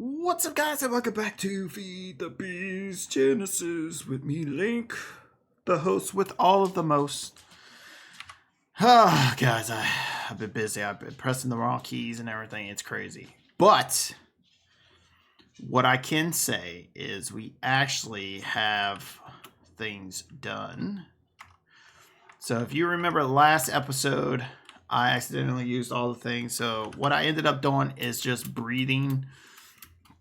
What's up, guys, and welcome back to Feed the Bees Genesis with me, Link, the host with all of the most. Guys, I've been busy. I've been pressing the wrong keys and everything. It's crazy. But what I can say is we actually have things done. So if you remember last episode, I accidentally used all the things. So what I ended up doing is just breeding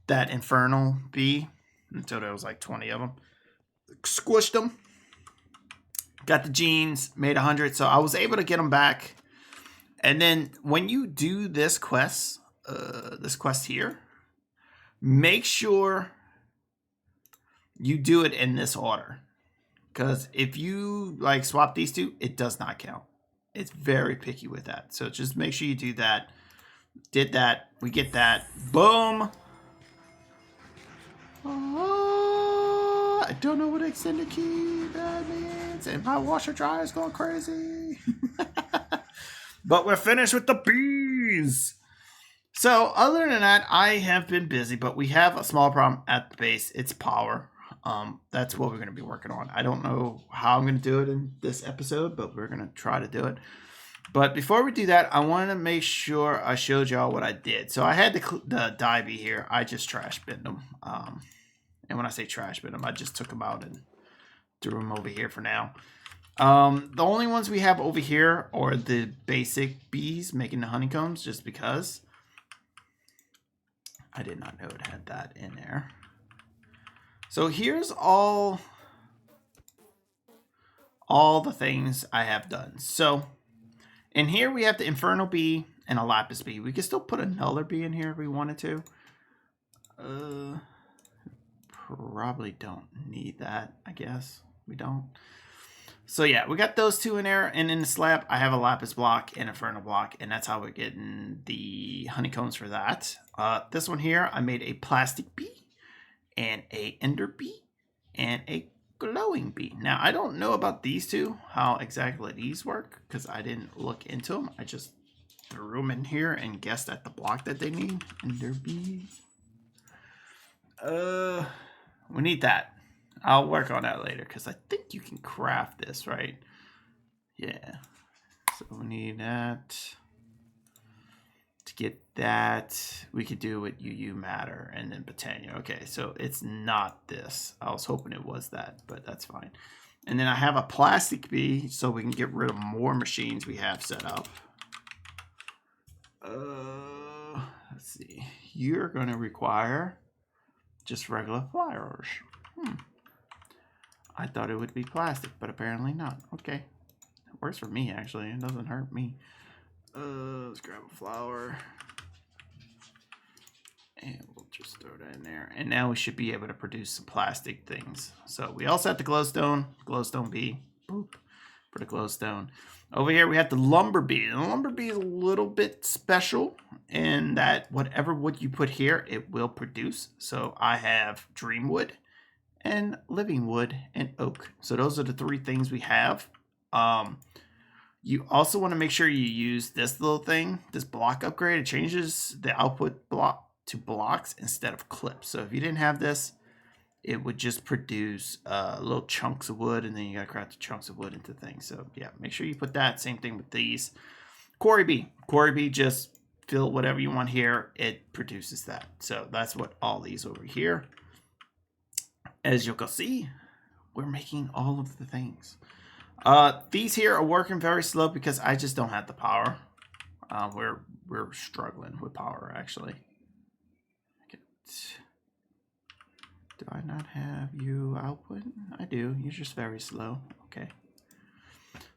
that infernal bee until there was like 20 of them. Squished them. Got the genes, made 100. So I was able to get them back. And then when you do this quest here, make sure you do it in this order. Because if you like swap these two, it does not count. It's very picky with that. So just make sure you do that. Did that. We get that. Boom. I don't know what extended key that means. And my washer dryer is going crazy. But we're finished with the bees. So other than that, I have been busy, but we have a small problem at the base. It's power. That's what we're going to be working on. I don't know how I'm going to do it in this episode, but we're going to try to do it. But before we do that, I wanted to make sure I showed y'all what I did. So I had the dye bee here. I just trash binned them. And when I say trash bin them, I just took them out and threw them over here for now. The only ones we have over here are the basic bees making the honeycombs, just because I did not know it had that in there. So here's all the things I have done. So in here we have the infernal bee and a lapis bee. We could still put another bee in here if we wanted to. Probably don't need that, I guess. We don't. So yeah, we got those two in there. And in the slab, I have a lapis block and infernal block. And that's how we're getting the honeycombs for that. This one here, I made a plastic bee and a ender bee and a glowing bee. Now, I don't know about these two, how exactly these work, because I didn't look into them. I just threw them in here and guessed at the block that they need. Ender bees. We need that. I'll work on that later because I think you can craft this, right? Yeah. So we need that. To get that, we could do with UU matter and then Botania. Okay, so it's not this. I was hoping it was that, but that's fine. And then I have a plastic bee so we can get rid of more machines we have set up. Let's see. You're going to require just regular flowers. I thought it would be plastic, but apparently not. Okay. It works for me, actually. It doesn't hurt me. Let's grab a flower. And we'll just throw that in there. And now we should be able to produce some plastic things. So we also have the glowstone bee. Boop. For the glowstone. Over here we have the lumber bee. The lumber bee is a little bit special in that whatever wood you put here, it will produce. So I have dreamwood and living wood and oak. So those are the three things we have. You also want to make sure you use this little thing, this block upgrade. It changes the output block to blocks instead of clips. So if you didn't have this, it would just produce little chunks of wood, and then you gotta craft the chunks of wood into things. So yeah, make sure you put that. Same thing with these. Quarry bee, just fill whatever you want here. It produces that. So that's what all these over here. As you can see, we're making all of the things. These here are working very slow because I just don't have the power. We're struggling with power, actually. Do I not have you output? I do. You're just very slow. Okay.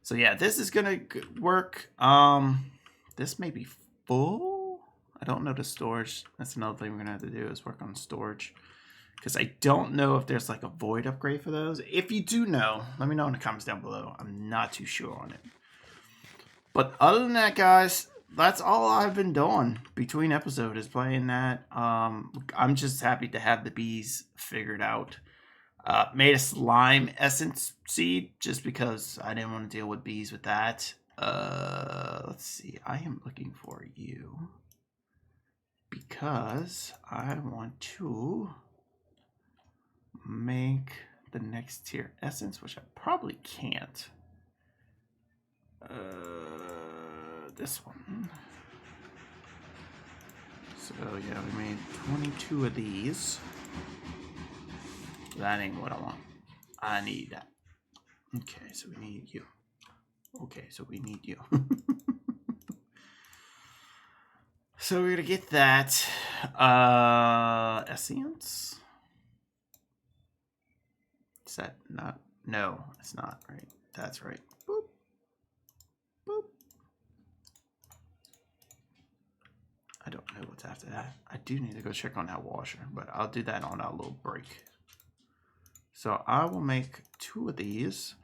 So yeah, this is gonna work. This may be full. I don't know the storage. That's another thing we're gonna have to do is work on storage. Because I don't know if there's like a void upgrade for those. If you do know, let me know in the comments down below. I'm not too sure on it. But other than that, guys, that's all I've been doing between episodes is playing that. I'm just happy to have the bees figured out. Made a slime essence seed just because I didn't want to deal with bees with that. Let's see. I am looking for you. because I want to make the next tier essence, which I probably can't. This one. So yeah, we made 22 of these. That ain't what I want. I need that. Okay, so we need you. Okay, so we need you. So we're gonna get that essence. Is that not? No, it's not right. That's right. Boop. Boop. I don't know what's after that. I do need to go check on that washer, but I'll do that on our little break. So I will make 2 of these,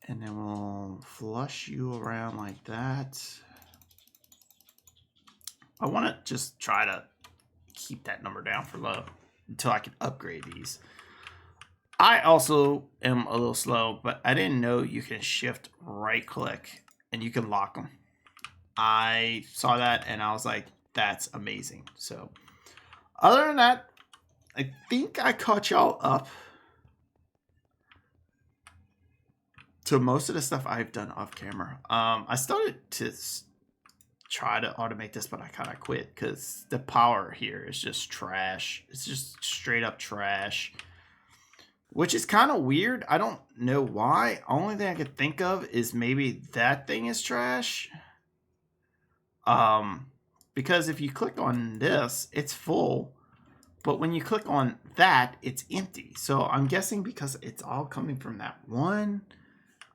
and then we'll flush you around like that. I want to just try to keep that number down for low until I can upgrade these. I also am a little slow, but I didn't know you can shift right click and you can lock them. I saw that and I was like, that's amazing. So other than that, I think I caught y'all up to most of the stuff I've done off camera. I started to try to automate this, but I kind of quit because the power here is just trash. It's just straight up trash, which is kind of weird. I don't know why. Only thing I could think of is maybe that thing is trash. Because if you click on this, it's full, but when you click on that, it's empty. So I'm guessing because it's all coming from that one.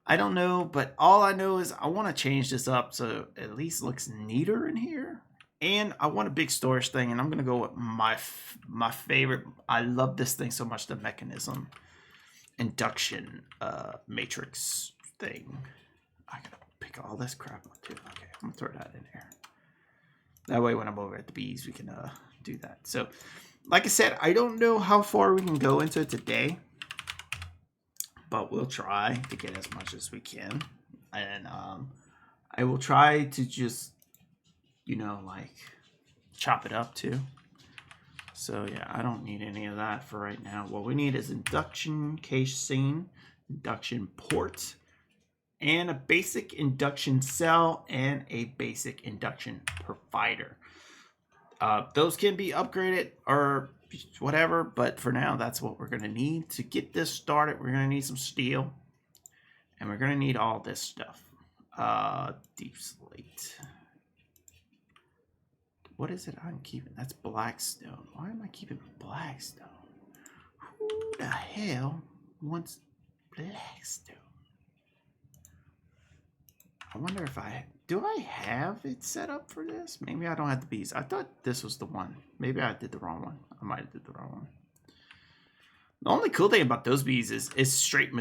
I don't know, but all I know is I want to change this up so it at least looks neater in here. And I want a big storage thing, and I'm going to go with my favorite. I love this thing so much, the mechanism induction matrix thing. I got to pick all this crap up too. Okay, I'm going to throw that in there. That way when I'm over at the bees, we can do that. So, like I said, I don't know how far we can go into it today, but we'll try to get as much as we can. And I will try to just, you know, like chop it up too. So yeah, I don't need any of that for right now. What we need is induction casing, induction port, and a basic induction cell and a basic induction provider. Those can be upgraded or whatever, but for now, that's what we're going to need. To get this started, we're going to need some steel, and we're going to need all this stuff. Deep slate. What is it I'm keeping? That's blackstone. Why am I keeping blackstone? Who the hell wants blackstone? I wonder if do I have it set up for this? Maybe I don't have the bees. I thought this was the one. Maybe I did the wrong one. I might have did the wrong one. The only cool thing about those bees is straight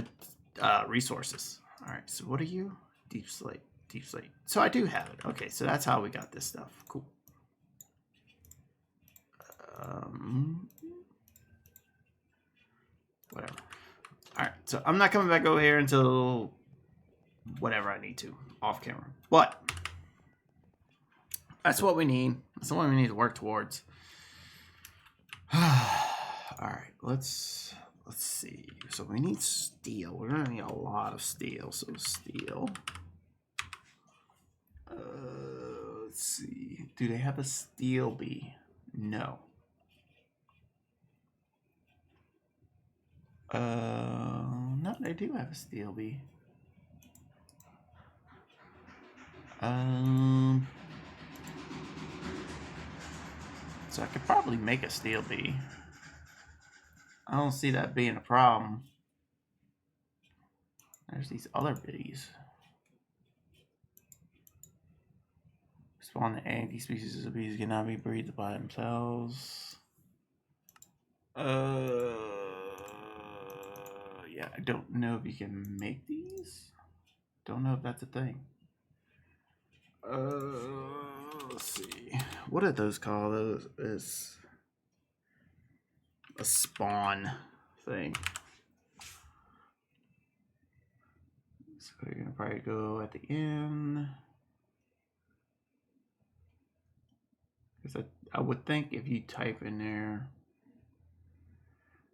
resources. All right, so what are you? Deep slate, deep slate. So I do have it. Okay, so that's how we got this stuff. Cool. Whatever. All right, so I'm not coming back over here until whatever I need to off camera, but that's what we need. That's what we need to work towards. All right, let's see. So we need steel. We're gonna need a lot of steel. So steel. Let's see. Do they have a steel bee? No. No, they do have a steel bee. So I could probably make a steel bee. I don't see that being a problem. There's these other bees. Spawn the egg. These species of bees cannot be breathed by themselves. Yeah, I don't know if you can make these. Don't know if that's a thing. Let's see. What are those called? Those is a spawn thing. So you're gonna probably go at the end. Because I would think if you type in there,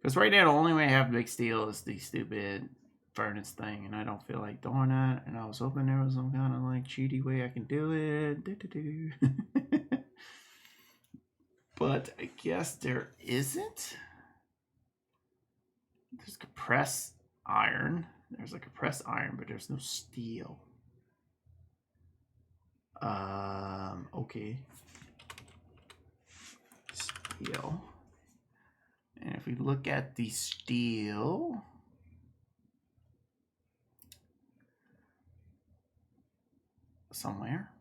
because right now the only way I have to make steel is the stupid furnace thing, and I don't feel like doing that. And I was hoping there was some kind of like cheaty way I can do it. But I guess there isn't. There's compressed iron. There's a compressed iron, but there's no steel. Okay. Steel. And if we look at the steel, somewhere.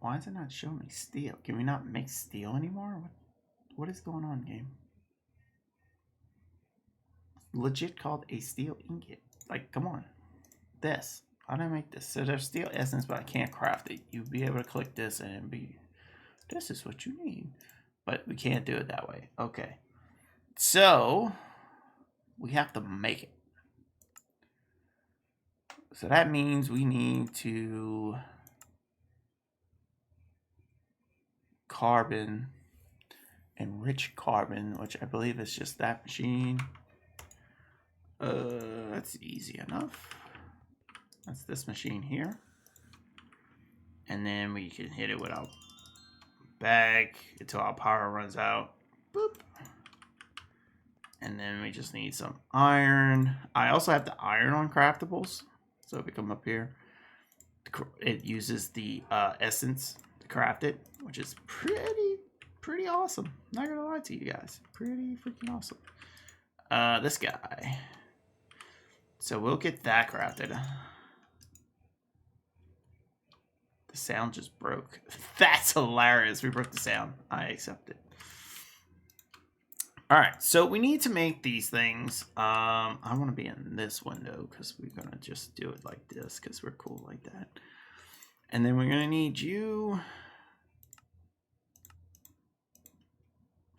Why is it not showing me steel? Can we not make steel anymore? What is going on, game? It's legit called a steel ingot. Like, come on. This. How do I make this? So there's steel essence, but I can't craft it. You'd be able to click this and be, this is what you need. But we can't do it that way. Okay. So we have to make it. So that means we need to carbon, enrich carbon, which I believe is just that machine. That's easy enough. That's this machine here. And then we can hit it with our bag until our power runs out. Boop. And then we just need some iron. I also have the iron on craftables. So if we come up here, it uses the essence to craft it, which is pretty awesome. Not gonna lie to you guys. Pretty freaking awesome. This guy. So we'll get that crafted. The sound just broke. That's hilarious. We broke the sound. I accept it. Alright, so we need to make these things. I want to be in this window because we're going to just do it like this because we're cool like that. And then we're going to need you.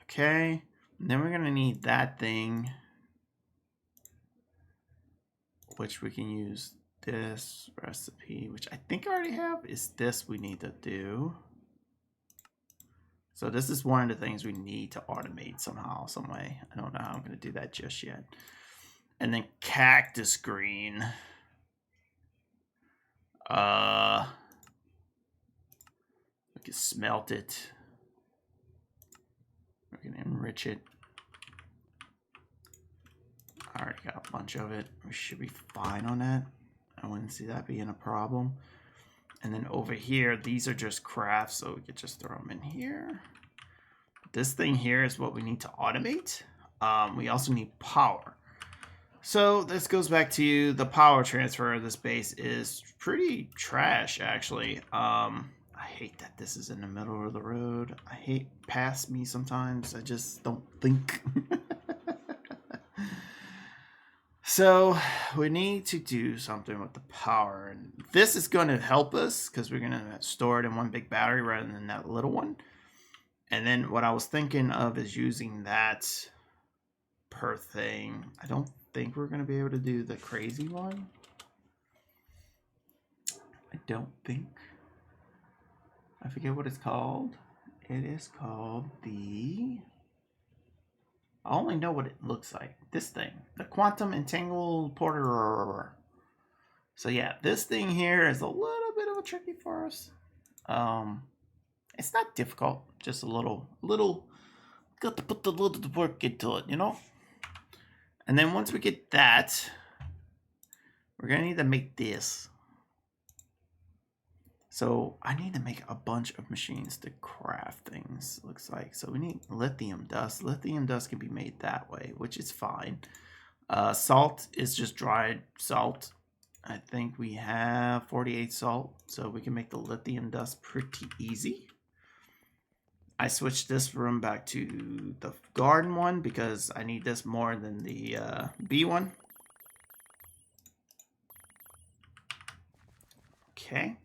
Okay. And then we're going to need that thing, which we can use this recipe, which I think I already have, is this we need to do. So this is one of the things we need to automate somehow, some way. I don't know how I'm going to do that just yet. And then cactus green. We can smelt it. We can enrich it. I already got a bunch of it. We should be fine on that. I wouldn't see that being a problem. And then over here, these are just crafts, so we could just throw them in here. This thing here is what we need to automate. We also need power. So this goes back to the power transfer of this base is pretty trash, actually. I hate that this is in the middle of the road. I hate past me sometimes. I just don't think. So we need to do something with the power, and this is going to help us because we're going to store it in one big battery rather than that little one. And then what I was thinking of is using that per thing. I don't think we're going to be able to do the crazy one. I don't think. I forget what it's called. It is called the... I only know what it looks like. This thing. The quantum entangled porter. So yeah, this thing here is a little bit of a tricky for us. It's not difficult. Just a little. Got to put a little work into it, you know? And then once we get that, we're going to need to make this. So I need to make a bunch of machines to craft things, looks like. So we need lithium dust. Lithium dust can be made that way, which is fine. Salt is just dried salt. I think we have 48 salt, so we can make the lithium dust pretty easy. I switched this room back to the garden one because I need this more than the bee one. Okay.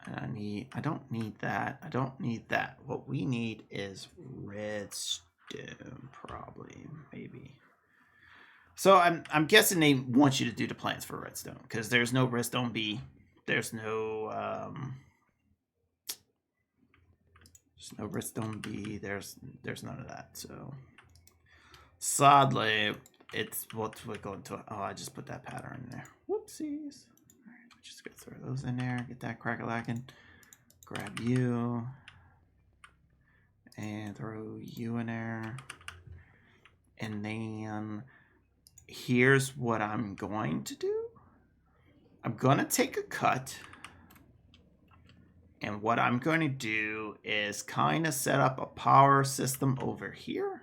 I don't need that. I don't need that. What we need is redstone, probably, maybe. So I'm guessing they want you to do the plans for redstone because there's no redstone B. There's no There's no redstone B. There's none of that. So sadly, it's what we're going to. Oh, I just put that pattern in there. Whoopsies. All right, we're just gonna throw those in there. Get that crack-a-lackin'. Grab you and throw you in there. And then here's what I'm going to do. I'm going to take a cut. And what I'm going to do is kind of set up a power system over here.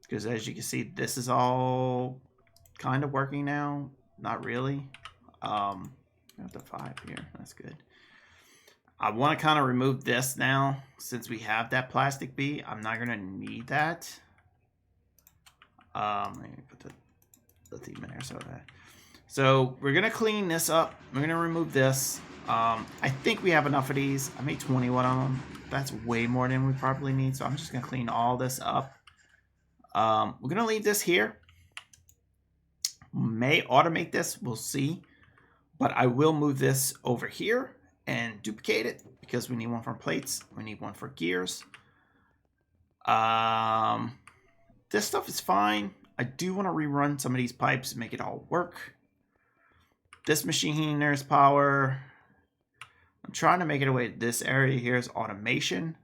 Because as you can see, this is all kind of working now. Not really. Got the 5 here. That's good. I want to kind of remove this now. Since we have that plastic B, I'm not going to need that. Let me put the theme in there. So we're going to clean this up. We're going to remove this. I think we have enough of these. I made 21 of them. That's way more than we probably need. So I'm just going to clean all this up. We're going to leave this here. May automate this. We'll see. But I will move this over here and duplicate it because we need one for plates. We need one for gears. This stuff is fine. I do want to rerun some of these pipes and make it all work. This machine, there's power. I'm trying to make it away. This area here is automation.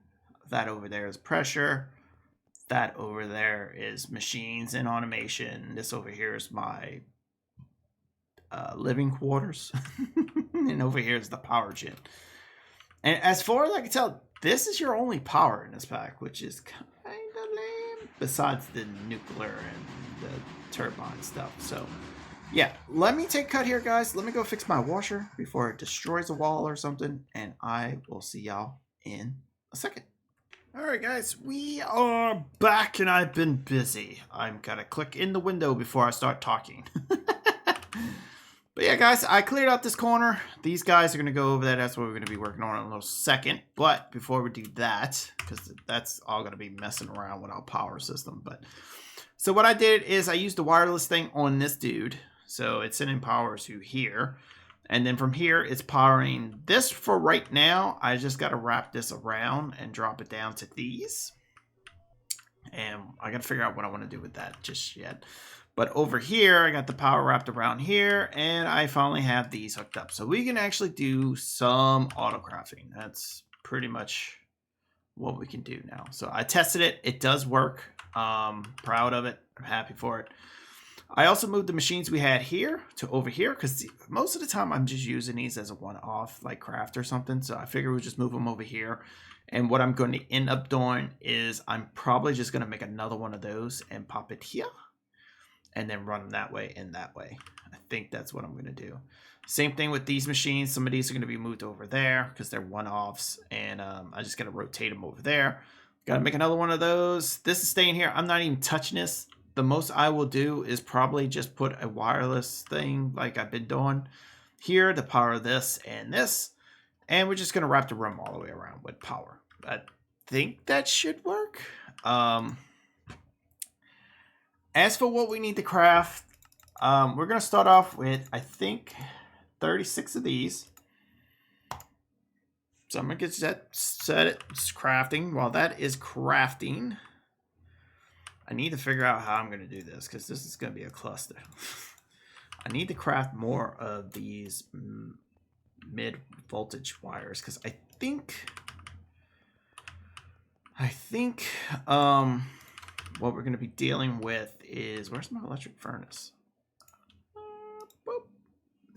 That over there is pressure. That over there is machines and automation. This over here is my living quarters. And over here is the power gen. And as far as I can tell, this is your only power in this pack, which is kind of lame. Besides the nuclear and the turbine stuff. So, yeah. Let me take a cut here, guys. Let me go fix my washer before it destroys a wall or something. And I will see y'all in a second. Alright guys, we are back and I've been busy. I'm gonna click in the window before I start talking. But yeah guys, I cleared out this corner. These guys are gonna go over there. That's what we're gonna be working on in a little second. But before we do that, because that's all gonna be messing around with our power system. But so what I did is I used the wireless thing on this dude. So it's sending power to here. And then from here, it's powering this for right now. I just got to wrap this around and drop it down to these. And I got to figure out what I want to do with that just yet. But over here, I got the power wrapped around here. And I finally have these hooked up. So we can actually do some auto crafting. That's pretty much what we can do now. So I tested it. It does work. Proud of it. I'm happy for it. I also moved the machines we had here to over here because most of the time I'm just using these as a one-off, like craft or something. So I figure we'll just move them over here. And what I'm going to end up doing is I'm probably just going to make another one of those and pop it here. And then run them that way and that way. I think that's what I'm going to do. Same thing with these machines. Some of these are going to be moved over there because they're one-offs. And I just got to rotate them over there. Got to make another one of those. This is staying here. I'm not even touching this. The most I will do is probably just put a wireless thing like I've been doing here to power this. And we're just going to wrap the room all the way around with power. I think that should work. As for what we need to craft, we're going to start off with, I think, 36 of these. So I'm going to get that set. It's crafting. While that is crafting, I need to figure out how I'm going to do this because this is going to be a cluster. I need to craft more of these mid-voltage wires because I think what we're going to be dealing with is, where's my electric furnace? Boop.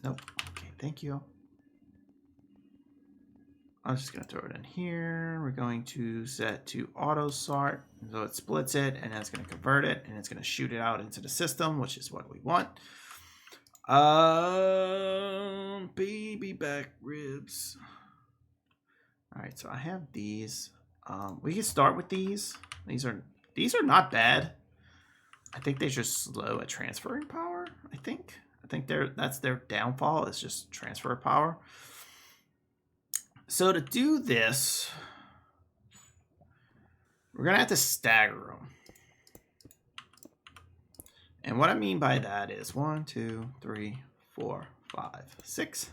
Nope. Okay, thank you. I'm just going to throw it in here. We're going to set to auto sort. So it splits it and that's going to convert it and it's going to shoot it out into the system, which is what we want. Baby back ribs. All right, so I have these. We can start with these. These are not bad. I think they're just slow at transferring power. I think that's their downfall. Is just transfer power. So to do this, we're going to have to stagger them. And what I mean by that is 1, 2, 3, 4, 5, 6.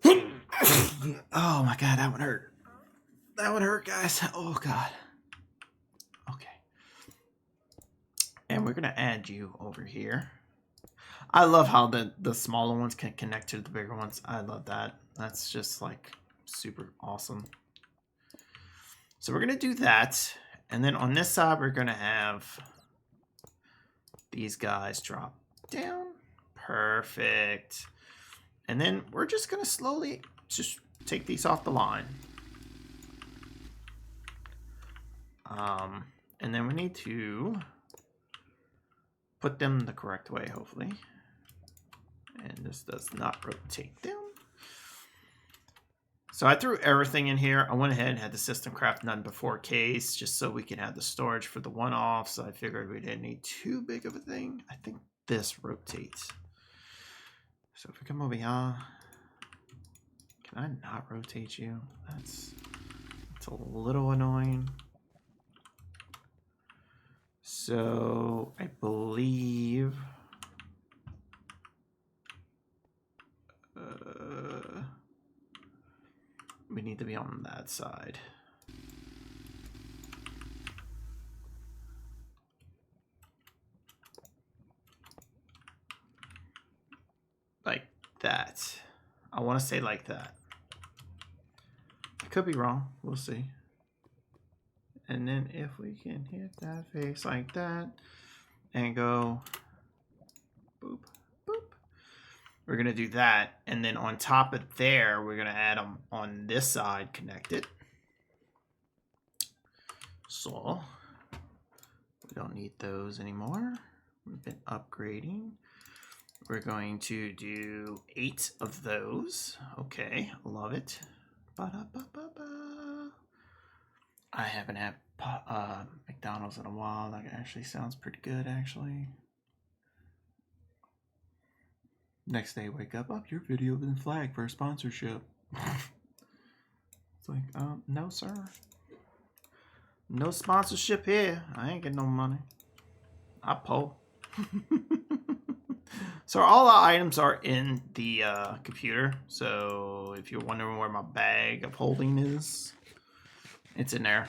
Oh my God, that one hurt. That would hurt, guys. Oh, God. Okay. And we're going to add you over here. I love how the smaller ones can connect to the bigger ones. I love that. That's just like super awesome. So we're going to do that. And then on this side, we're going to have these guys drop down. Perfect. And then we're just going to slowly just take these off the line. And then we need to put them the correct way, hopefully. And this does not rotate them. So I threw everything in here. I went ahead and had the system craft none before case, just so we can have the storage for the one-off. So I figured we didn't need too big of a thing. I think this rotates. So if we come over here, can I not rotate you? That's a little annoying. So I believe we need to be on that side. Like that. I want to say like that. I could be wrong. We'll see. And then if we can hit that face like that and go boop, boop. We're going to do that. And then on top of there, we're going to add them on this side connected. So we don't need those anymore. We've been upgrading. We're going to do 8 of those. Okay, love it. Ba-da-ba-ba-ba. I haven't had McDonald's in a while. That actually sounds pretty good, actually. Next day, wake up. Your video been flagged for a sponsorship. It's like, no, sir. No sponsorship here. I ain't getting no money. I pull. So all the items are in the computer. So if you're wondering where my bag of holding is, it's in there.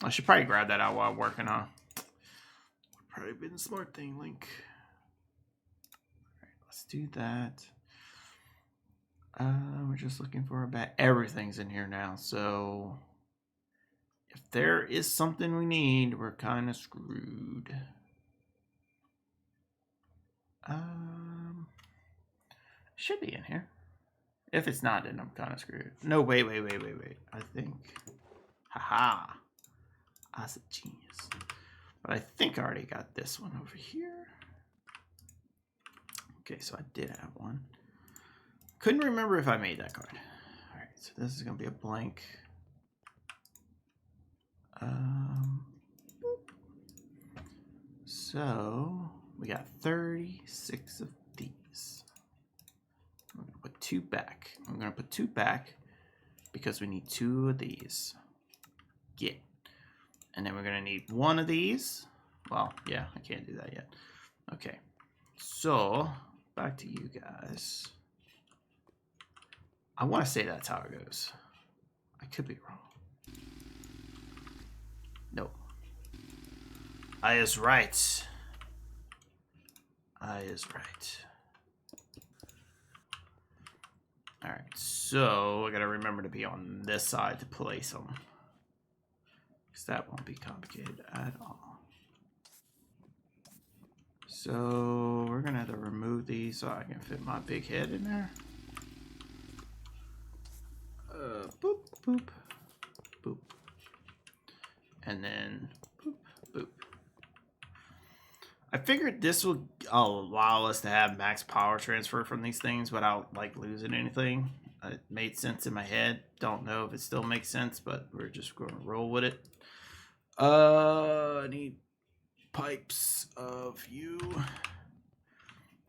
I should probably grab that out while I'm working, huh? Probably been a smart thing, Link. All right, let's do that. We're just looking for a bag. Everything's in here now. So if there is something we need, we're kind of screwed. Should be in here. If it's not, then I'm kind of screwed. No, wait. I think. Haha. I was a genius. But I think I already got this one over here. Okay, so I did have one. Couldn't remember if I made that card. All right, so this is going to be a blank. So we got 36 of these. I'm going to put 2 back. I'm going to put 2 back because we need 2 of these. Get. And then we're going to need 1 of these. Well, yeah, I can't do that yet. Okay. So, back to you guys. I want to say that's how it goes. I could be wrong. Nope. I is right. I is right. Alright, so I gotta remember to be on this side to place them. Because that won't be complicated at all. So we're gonna have to remove these so I can fit my big head in there. Boop, boop, boop. And then boop, boop. I figured this will allow us to have max power transfer from these things without like losing anything. It made sense in my head. Don't know if it still makes sense, but we're just going to roll with it. I need pipes of you.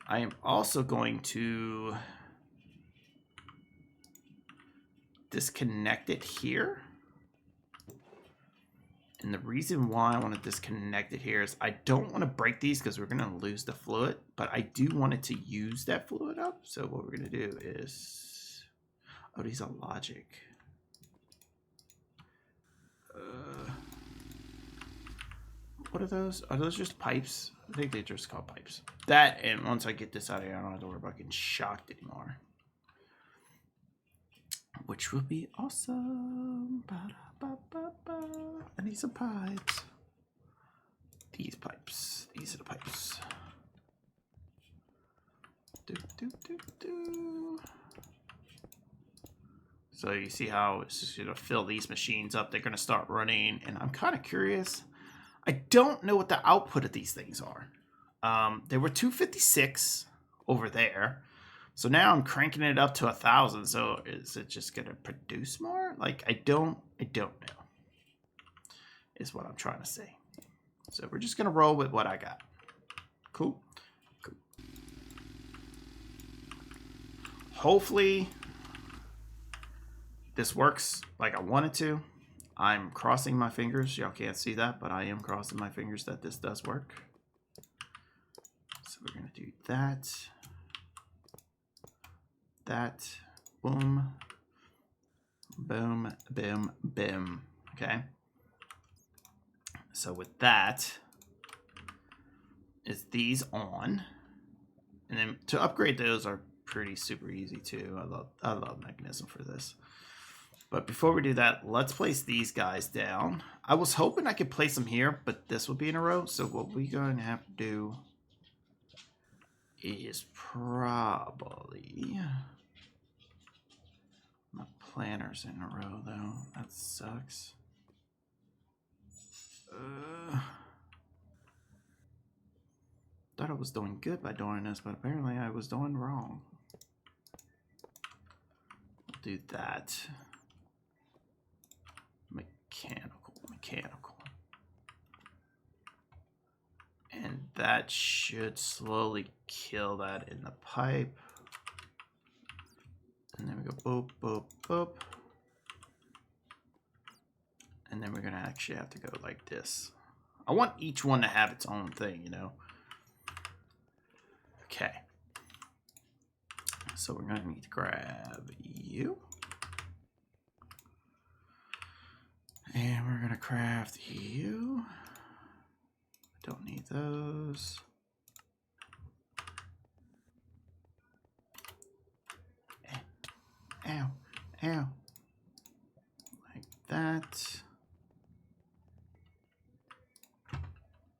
I am also going to disconnect it here. And the reason why I want to disconnect it here is I don't want to break these because we're going to lose the fluid, but I do want it to use that fluid up. So what we're going to do is, oh, these are logic. What are those? Are those just pipes? I think they're just called pipes. That, and once I get this out of here, I don't have to worry about getting shocked anymore. Which will be awesome. Ba-da-ba-ba-ba. I need some pipes. These pipes. These are the pipes. Do, do, do, do. So you see how it's just going to fill these machines up. They're going to start running. And I'm kind of curious. I don't know what the output of these things are. They were 256 over there. So now I'm cranking it up to 1,000. So is it just going to produce more? Like, I don't know. Is what I'm trying to say. So we're just going to roll with what I got. Cool. Cool. Hopefully this works like I want it to. I'm crossing my fingers. Y'all can't see that, but I am crossing my fingers that this does work. So we're going to do that. That. Boom. Boom. Boom. Boom. Okay. So with that, is these on. And then to upgrade those are pretty super easy too. I love mechanism for this. But before we do that, let's place these guys down. I was hoping I could place them here, but this will be in a row. So what we're going to have to do is probably... My planner's in a row, though. That sucks. Thought I was doing good by doing this, but apparently I was doing wrong. Do that. Mechanical. And that should slowly kill that in the pipe. And then we go boop, boop, boop. And then we're going to actually have to go like this. I want each one to have its own thing, you know. Okay. So we're going to need to grab you. And we're going to craft you. Don't need those. Ow. Ow. Like that.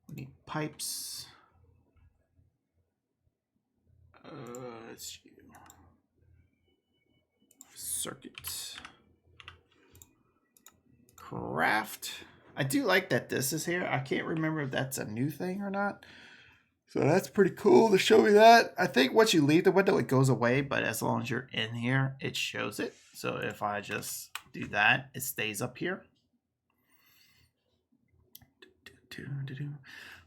We need pipes. It's you. Circuit. Craft. I do like that this is here. I can't remember if that's a new thing or not. So that's pretty cool to show me that. I think once you leave the window, it goes away. But as long as you're in here, it shows it. So if I just do that, it stays up here. The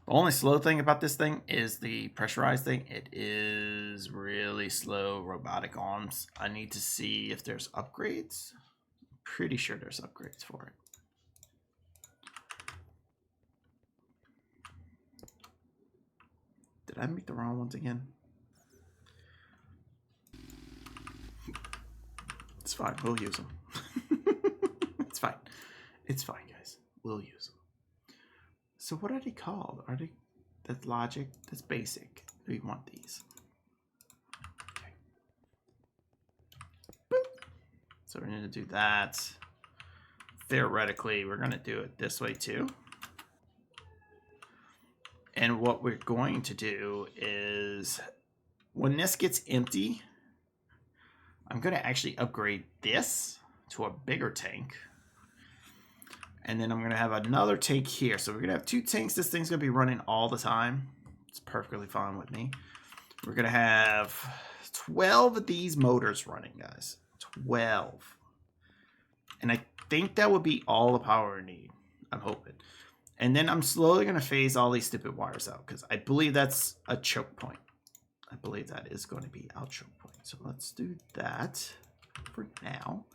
only slow thing about this thing is the pressurized thing. It is really slow robotic arms. I need to see if there's upgrades. I'm pretty sure there's upgrades for it. Did I make the wrong ones again? It's fine. We'll use them. It's fine. It's fine, guys. We'll use them. So what are they called? Are they... That's logic. That's basic. We want these. Okay. Boop. So we're going to do that. Theoretically, we're going to do it this way too. And what we're going to do is, when this gets empty, I'm going to actually upgrade this to a bigger tank. And then I'm going to have another tank here. So we're going to have 2 tanks. This thing's going to be running all the time. It's perfectly fine with me. We're going to have 12 of these motors running, guys. 12. And I think that would be all the power we need. I'm hoping. And then I'm slowly going to phase all these stupid wires out because I believe that's a choke point. I believe that is going to be our choke point. So let's do that for now.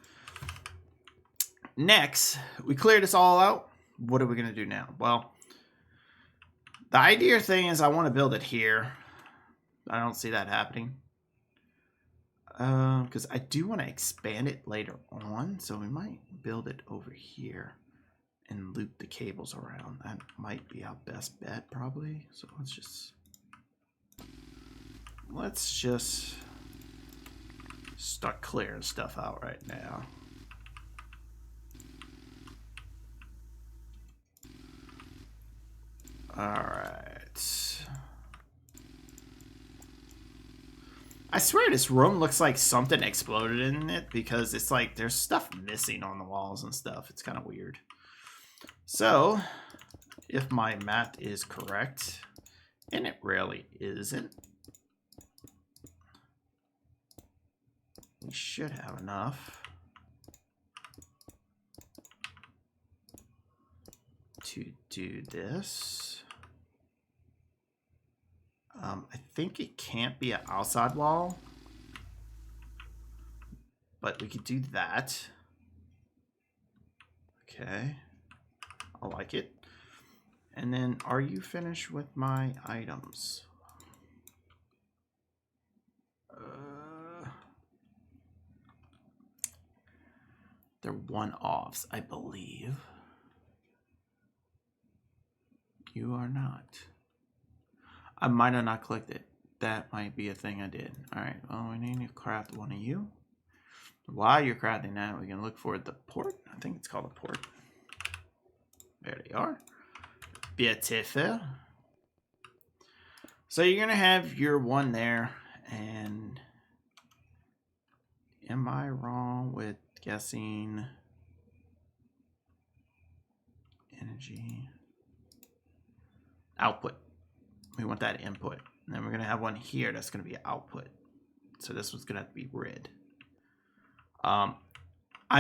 Next, we clear this all out. What are we going to do now? Well, the idea thing is I want to build it here. I don't see that happening. Because I do want to expand it later on. So we might build it over here. and loop the cables around. That might be our best bet, probably. So let's just start clearing stuff out right now. All right. I swear this room looks like something exploded in it because it's like there's stuff missing on the walls and stuff. It's kind of weird. So, if my math is correct, and it really isn't, we should have enough to do this. I think it can't be an outside wall, but we could do that. Okay, I like it. And then, are you finished with my items? They're one-offs, I believe. You are not. I might have not clicked it. That might be a thing I did. Alright, well, we need to craft one of you. While you're crafting that, we can look for the port. I think it's called a port. There they are. Beautiful. So you're going to have your one there. And am I wrong with guessing energy output? We want that input. And then we're going to have one here that's going to be output. So this one's going to have to be red. I'm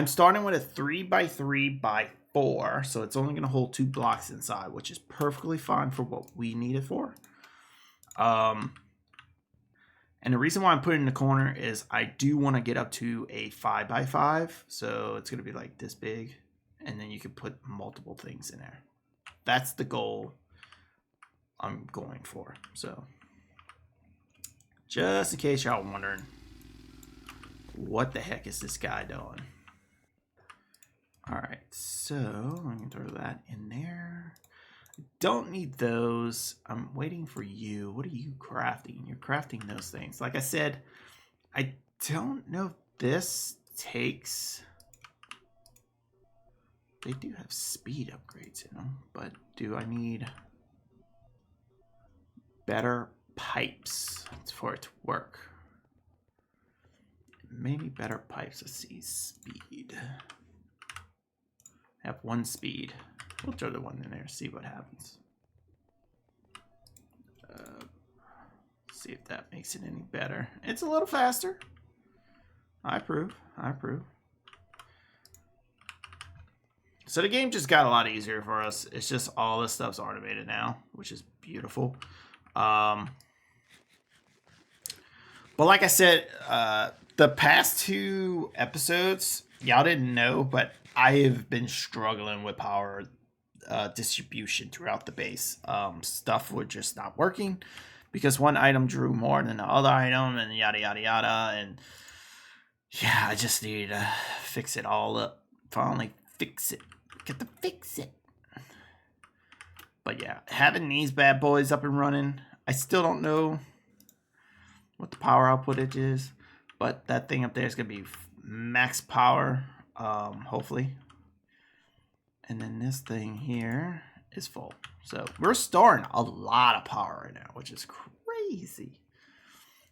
starting with a 3x3x4. So it's only going to hold 2 blocks inside, which is perfectly fine for what we need it for. And the reason why I'm putting it in the corner is I do want to get up to a 5x5. So it's going to be like this big. And then you can put multiple things in there. That's the goal I'm going for. So just in case y'all wondering, what the heck is this guy doing? All right, so I can throw that in there. Don't need those. I'm waiting for you. What are you crafting? You're crafting those things. Like I said, I don't know if this takes... They do have speed upgrades in them, but do I need better pipes for it to work? Maybe better pipes. Let's see, speed. Have 1 speed. We'll throw the 1 in there, see what happens. See if that makes it any better. It's a little faster. I approve. I approve. So the game just got a lot easier for us. It's just all this stuff's automated now, which is beautiful. But like I said, the past 2 episodes, y'all didn't know, but I have been struggling with power distribution throughout the base. Stuff was just not working because one item drew more than the other item and yada, yada, yada. And yeah, I just need to fix it all up. Finally fix it. Got to fix it. But yeah, having these bad boys up and running, I still don't know what the power output it is, but that thing up there is going to be max power, hopefully. And then this thing here is full. So we're storing a lot of power right now, which is crazy.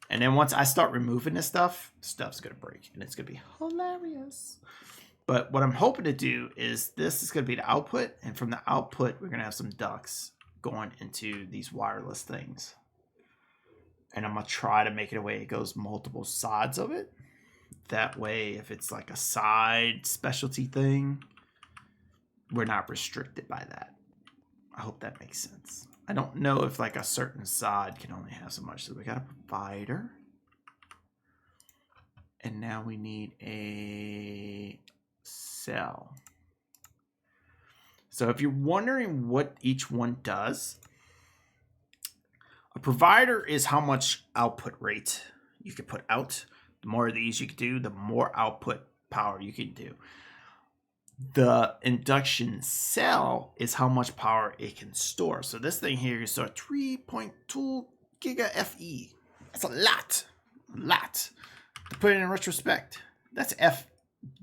And then once I start removing this stuff, stuff's going to break, and it's going to be hilarious. But what I'm hoping to do is this is going to be the output, and from the output, we're going to have some ducts going into these wireless things. And I'm going to try to make it a way it goes multiple sides of it. That way, if it's like a side specialty thing, we're not restricted by that. I hope that makes sense. I don't know if like a certain side can only have so much. So we got a provider. And now we need a cell. So if you're wondering what each one does, a provider is how much output rate you can put out. The more of these you can do, the more output power you can do. The induction cell is how much power it can store. So this thing here can store 3.2 giga FE. That's a lot. To put it in retrospect, that's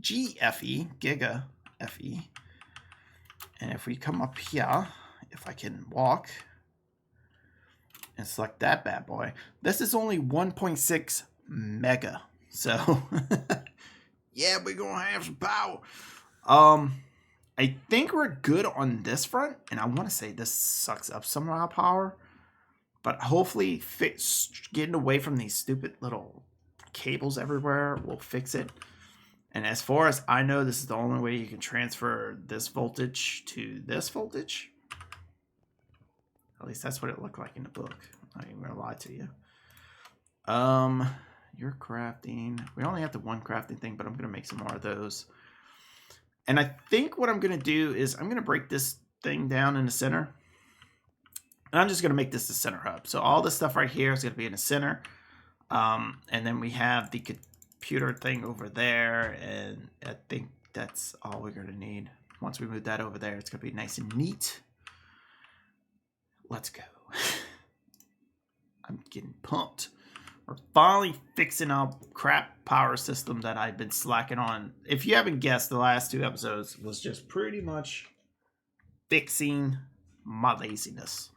GFE, giga FE. And if we come up here, if I can walk and select that bad boy, this is only 1.6 mega. So yeah, we're gonna have some power. I think we're good on this front, and I want to say this sucks up some of our power, but hopefully getting away from these stupid little cables everywhere will fix it. And as far as I know, this is the only way you can transfer this voltage to this voltage. At least that's what it looked like in the book. I'm not even gonna lie to you. You're crafting. We only have the one crafting thing, but I'm gonna make some more of those. And I think what I'm gonna do is I'm gonna break this thing down in the center. And I'm just gonna make this the center hub. So all this stuff right here is gonna be in the center. And then we have the computer thing over there, and I think that's all we're gonna need. Once we move that over there, it's gonna be nice and neat. Let's go. I'm getting pumped. We're finally fixing our crap power system that I've been slacking on. If you haven't guessed, the last 2 episodes was just pretty much fixing my laziness.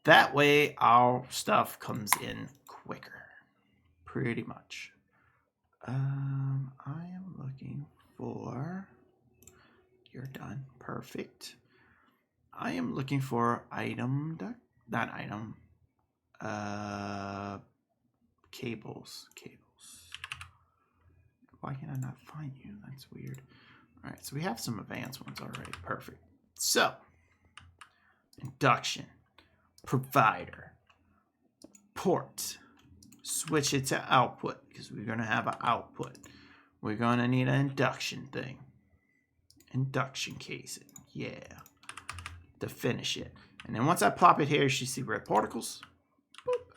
That way our stuff comes in quicker. Pretty much. I am looking for... You're done. Perfect. I am looking for item... Not item. Cables. Why can I not find you? That's weird. Alright, so we have some advanced ones already. Perfect. So, induction, provider, port, switch it to output, because we're going to have an output. We're going to need an induction thing. Induction casing. Yeah. To finish it. And then once I plop it here, you should see red particles. Boop.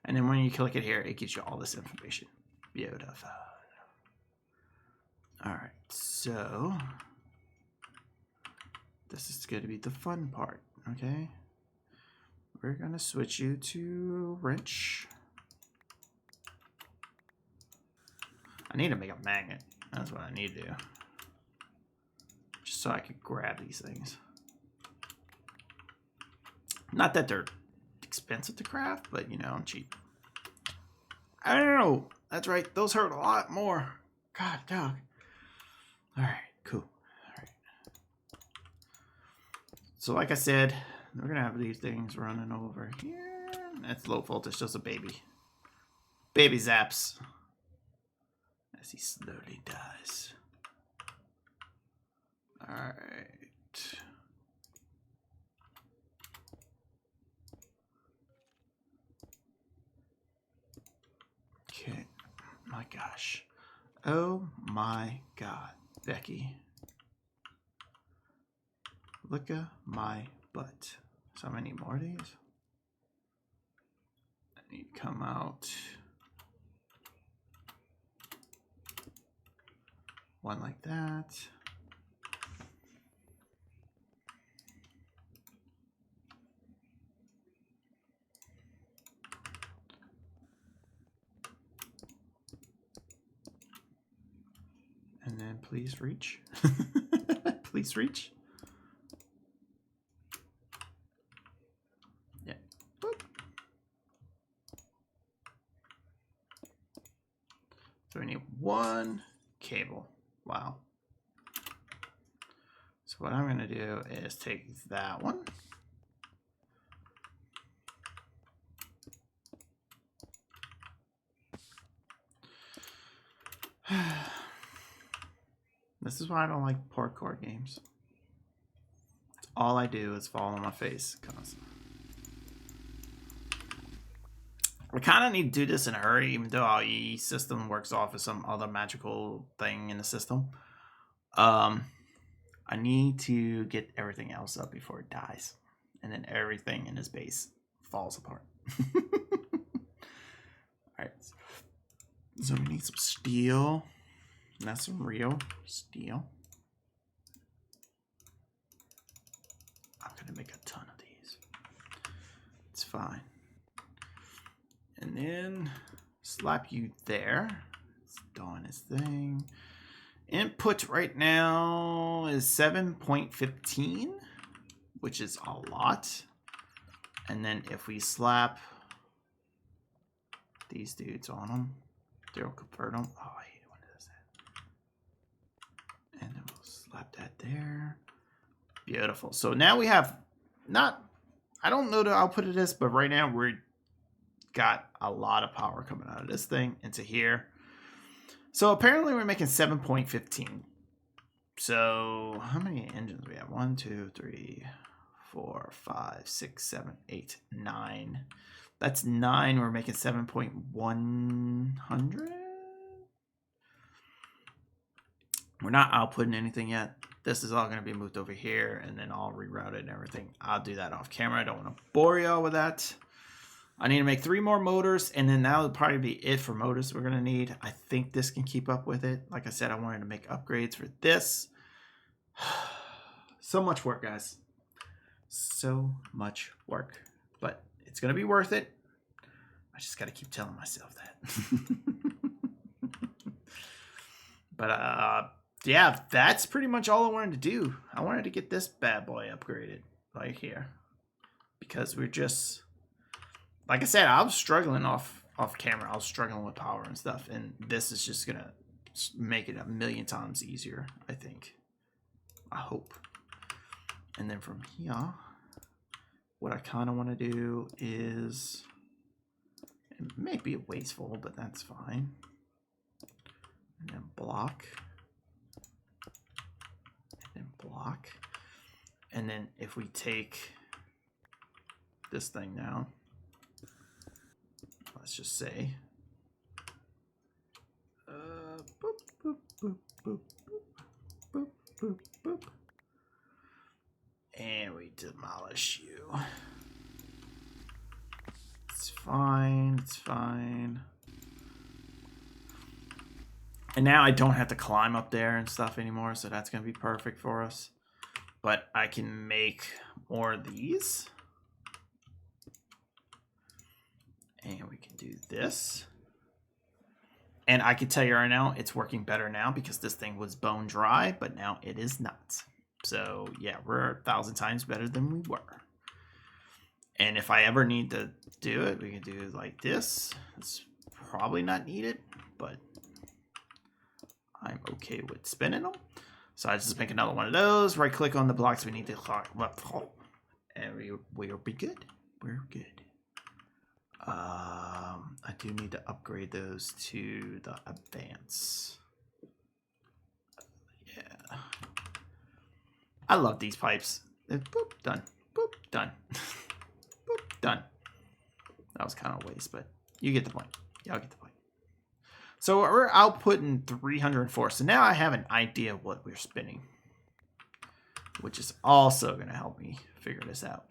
And then when you click it here, it gives you all this information. Beautiful. Alright, so this is going to be the fun part, okay? We're going to switch you to wrench. I need to make a magnet. That's what I need to do. Just so I can grab these things. Not that they're expensive to craft, but, you know, I'm cheap. I don't know. That's right. Those hurt a lot more. God, dog. All right, cool. All right. So, like I said, we're going to have these things running over here. That's low voltage, just a baby. Baby zaps. As he slowly dies. All right. Okay, my gosh. Oh my god, Becky. Look at my butt. So I need more of these. I need to come out. One like that. And then please reach. Please reach. Yeah. Boop. So we need one cable. Wow. So what I'm going to do is take that one. This is why I don't like parkour games. All I do is fall on my face constantly. I kind of need to do this in a hurry, even though our EE system works off of some other magical thing in the system. I need to get everything else up before it dies. And then everything in this base falls apart. Alright. So we need some steel. And that's some real steel. I'm gonna make a ton of these. It's fine. And then slap you there. It's doing its thing. Input right now is 7.15, which is a lot. And then if we slap these dudes on them, they'll convert them. Oh, I hate it when it does that. And then we'll slap that there. Beautiful. So now we have not, I don't know the output of this, but right now we're got a lot of power coming out of this thing into here. So apparently we're making 7.15. So how many engines do we have? 1, 2, 3, 4, 5, 6, 7, 8, 9. That's 9. We're making 7.100. We're not outputting anything yet. This is all going to be moved over here and then all rerouted and everything. I'll do that off camera. I don't want to bore y'all with that. I need to make 3 more motors, and then that'll probably be it for motors we're going to need. I think this can keep up with it. Like I said, I wanted to make upgrades for this. So much work, guys. So much work. But it's going to be worth it. I just got to keep telling myself that. But, yeah, that's pretty much all I wanted to do. I wanted to get this bad boy upgraded right here. Because we're just... Like I said, I was struggling off camera. I was struggling with power and stuff. And this is just going to make it a million times easier, I think. I hope. And then from here, what I kind of want to do is... It may be wasteful, but that's fine. And then block. And then block. And then if we take this thing down... Let's just say, boop, boop, boop, boop, boop, boop, boop, and we demolish you. It's fine, it's fine. And now I don't have to climb up there and stuff anymore, so that's going to be perfect for us. But I can make more of these. And we can do this. And I can tell you right now, it's working better now because this thing was bone dry, but now it is not. So yeah, we're 1,000 times better than we were. And if I ever need to do it, we can do it like this. It's probably not needed, but I'm okay with spinning them. So I just make another one of those, right click on the blocks we need to clock, and we'll be good. We're good. I do need to upgrade those to the advance. Yeah. I love these pipes. Boop, done. Boop, done. Boop, done. That was kind of a waste, but you get the point. Y'all get the point. So we're outputting 304. So now I have an idea of what we're spinning, which is also going to help me figure this out.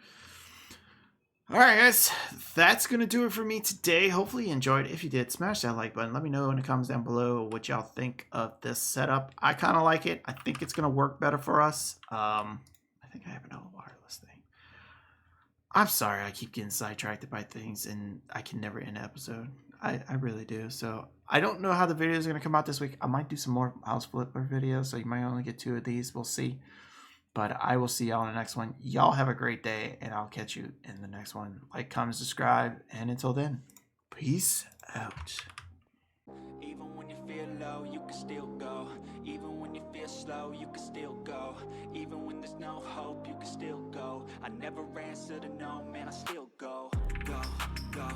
All right, guys, that's going to do it for me today. Hopefully you enjoyed. If you did, smash that like button. Let me know in the comments down below what y'all think of this setup. I kind of like it. I think it's going to work better for us. I think I have another wireless thing. I'm sorry I keep getting sidetracked by things, and I can never end an episode. I really do. So I don't know how the video is going to come out this week. I might do some more house flipper videos, so you might only get 2 of these. We'll see. But I will see y'all in the next one. Y'all have a great day, and I'll catch you in the next one. Like, comment, subscribe, and until then, peace out. Even when you feel low, you can still go. Even when you feel slow, you can still go. Even when there's no hope, you can still go. I never answer to no, man, I still go. Go, go.